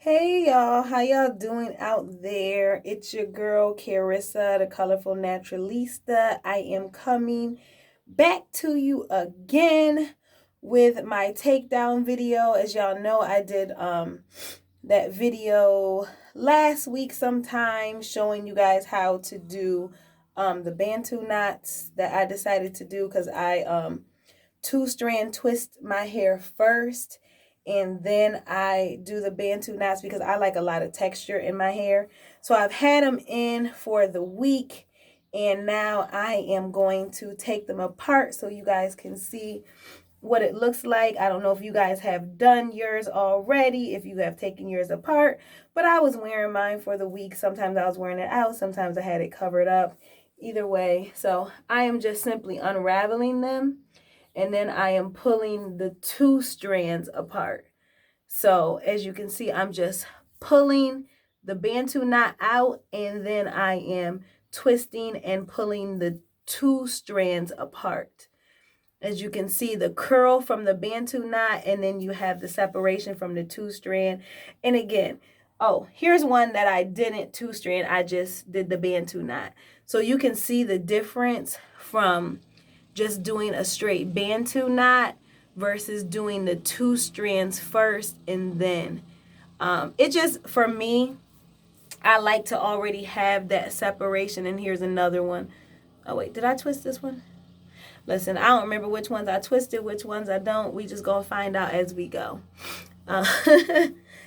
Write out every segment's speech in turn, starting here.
Hey y'all, how y'all doing out there? It's your girl Carissa, the colorful naturalista. I am coming back to you again with my takedown video. As y'all know, I did that video last week sometime showing you guys how to do the Bantu knots that I decided to do because I two strand twist my hair first, and then I do the Bantu knots because I like a lot of texture in my hair. So I've had them in for the week, and now I am going to take them apart so you guys can see what it looks like. I don't know if you guys have done yours already, if you have taken yours apart, but I was wearing mine for the week. Sometimes I was wearing it out, sometimes I had it covered up. Either way, so I am just simply unraveling them, and then I am pulling the two strands apart. So as you can see, I'm just pulling the Bantu knot out, and then I am twisting and pulling the two strands apart. As you can see, the curl from the Bantu knot, and then you have the separation from the two strand. And again, oh, here's one that I didn't two strand, I just did the Bantu knot. So you can see the difference from just doing a straight Bantu knot versus doing the two strands first, and then it just, for me, I like to already have that separation. And here's another one. Oh wait, did I twist this one? Listen, I don't remember which ones I twisted, which ones I don't. We just gonna find out as we go. Uh,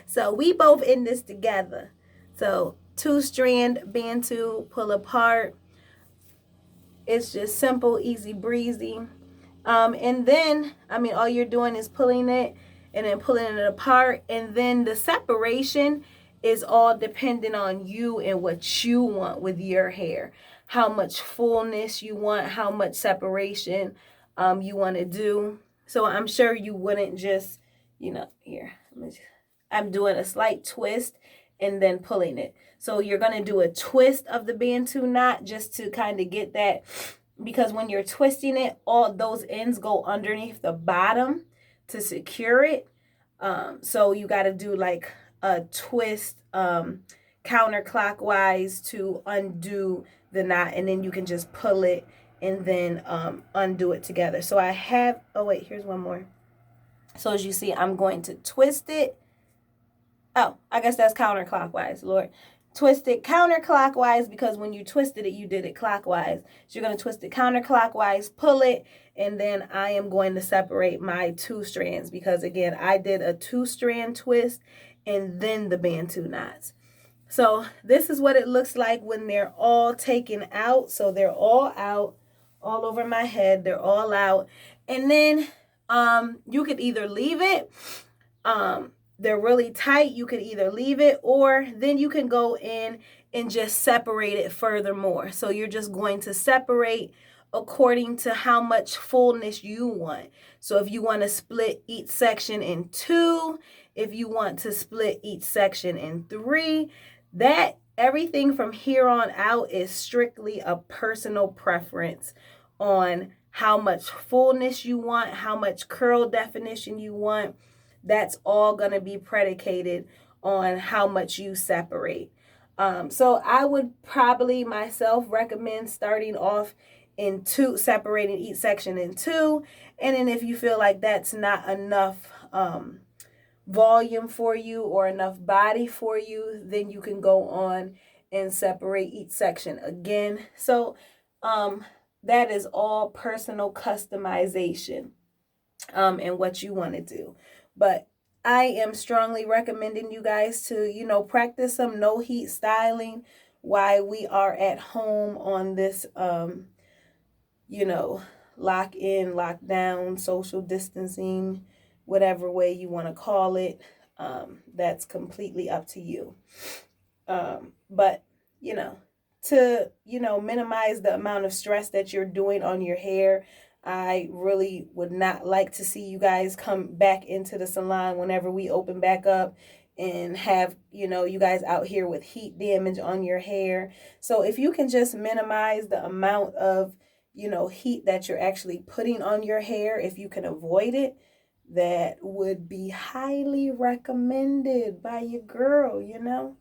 so we both in this together. So two strand Bantu, pull apart. It's just simple, easy breezy. And then, all you're doing is pulling it and then pulling it apart. And then the separation is all dependent on you and what you want with your hair. How much fullness you want, how much separation you want to do. So I'm sure you wouldn't just, here, I'm doing a slight twist and then pulling it. So you're going to do a twist of the Bantu knot just to kind of get that, because when you're twisting it, all those ends go underneath the bottom to secure it. So you got to do like a twist counterclockwise to undo the knot, and then you can just pull it and then undo it together. So I have, oh wait, here's one more. So as you see, I'm going to twist it. Oh, I guess that's counterclockwise, Lord. Twist it counterclockwise, because when you twisted it, you did it clockwise. So you're going to twist it counterclockwise, pull it, and then I am going to separate my two strands, because again, I did a two strand twist and then the Bantu knots. So this is what it looks like when they're all taken out. So they're all out, all over my head. They're all out. And then you could either leave it. They're really tight. You could either leave it, or then you can go in and just separate it furthermore. So you're just going to separate according to how much fullness you want. So if you want to split each section in two, if you want to split each section in three, that everything from here on out is strictly a personal preference on how much fullness you want, how much curl definition you want. That's all going to be predicated on how much you separate. So I would probably myself recommend starting off in two, separating each section in two. And then if you feel like that's not enough volume for you or enough body for you, then you can go on and separate each section again. So that is all personal customization and what you want to do. But I am strongly recommending you guys to, practice some no heat styling while we are at home on this, lock in, lock down, social distancing, whatever way you want to call it. That's completely up to you. But, to minimize the amount of stress that you're doing on your hair, I really would not like to see you guys come back into the salon whenever we open back up and have, you guys out here with heat damage on your hair. So if you can just minimize the amount of, heat that you're actually putting on your hair, if you can avoid it, that would be highly recommended by your girl, you know.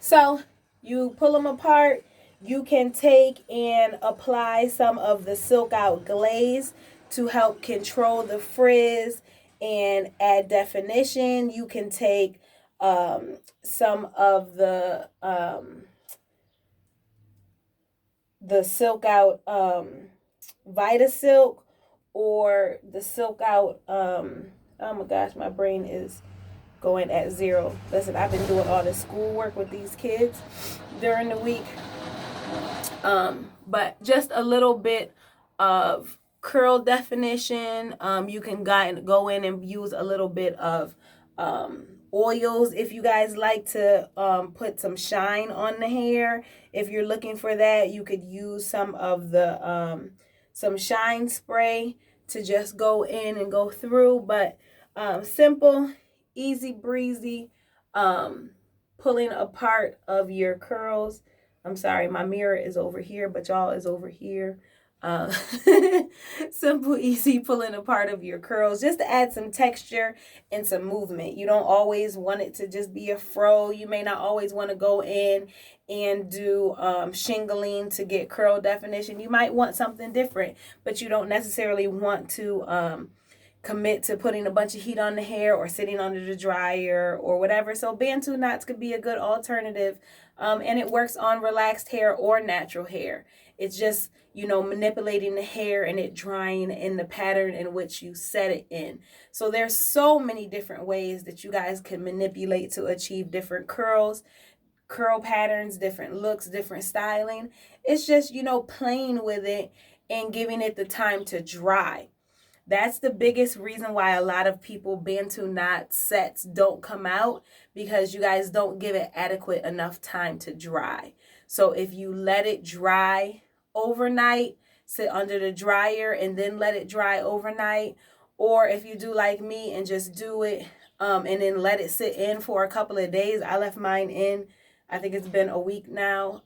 So you pull them apart. You can take and apply some of the silkout glaze to help control the frizz and add definition. You can take some of the silkout Vita Silk, or the silkout oh my gosh, my brain is going at zero. Listen, I've been doing all the schoolwork with these kids during the week. But just a little bit of curl definition. You can go in and use a little bit of oils if you guys like to put some shine on the hair. If you're looking for that, you could use some of the some shine spray to just go in and go through. But simple, easy breezy, pulling apart of your curls. I'm sorry, my mirror is over here, but y'all is over here. Uh, simple, easy pulling apart of your curls just to add some texture and some movement. You don't always want it to just be a fro. You may not always want to go in and do shingling to get curl definition. You might want something different, but you don't necessarily want to commit to putting a bunch of heat on the hair or sitting under the dryer or whatever. So Bantu knots could be a good alternative, and it works on relaxed hair or natural hair. It's just, you know, manipulating the hair and it drying in the pattern in which you set it in. So there's so many different ways that you guys can manipulate to achieve different curls, curl patterns, different looks, different styling. It's just, you know, playing with it and giving it the time to dry. That's the biggest reason why a lot of people Bantu knot sets don't come out, because you guys don't give it adequate enough time to dry. So if you let it dry overnight, sit under the dryer and then let it dry overnight, or if you do like me and just do it and then let it sit in for a couple of days. I left mine in, I think it's been a week now.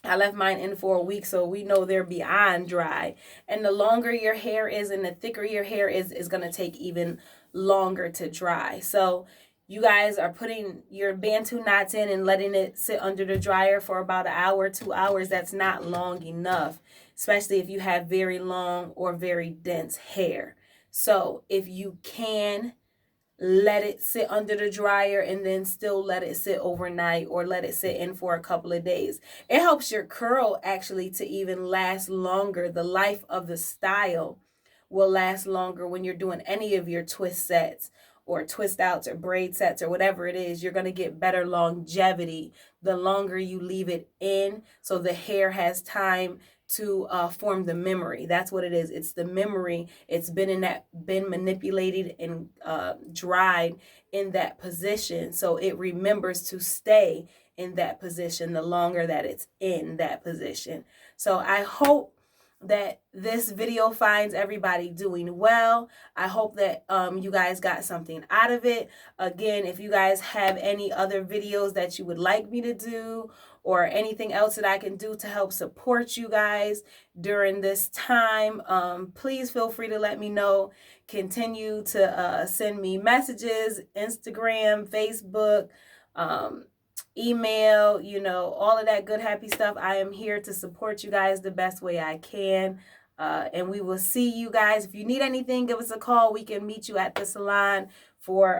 I left mine in for a week, so we know they're beyond dry. And the longer your hair is and the thicker your hair is going to take even longer to dry. So you guys are putting your Bantu knots in and letting it sit under the dryer for about an hour, 2 hours. That's not long enough, especially if you have very long or very dense hair. So if you can, let it sit under the dryer and then still let it sit overnight or let it sit in for a couple of days. It helps your curl actually to even last longer. The life of the style will last longer when you're doing any of your twist sets or twist outs or braid sets or whatever it is. You're going to get better longevity the longer you leave it in, so the hair has time to form the memory. That's what it is. It's the memory. It's been manipulated and dried in that position, so it remembers to stay in that position the longer that it's in that position. So I hope that this video finds everybody doing well. I hope that you guys got something out of it. Again, if you guys have any other videos that you would like me to do, or anything else that I can do to help support you guys during this time, please feel free to let me know. Continue to send me messages, Instagram, Facebook, email, you know, all of that good happy stuff. I am here to support you guys the best way I can. And we will see you guys. If you need anything, give us a call. We can meet you at the salon for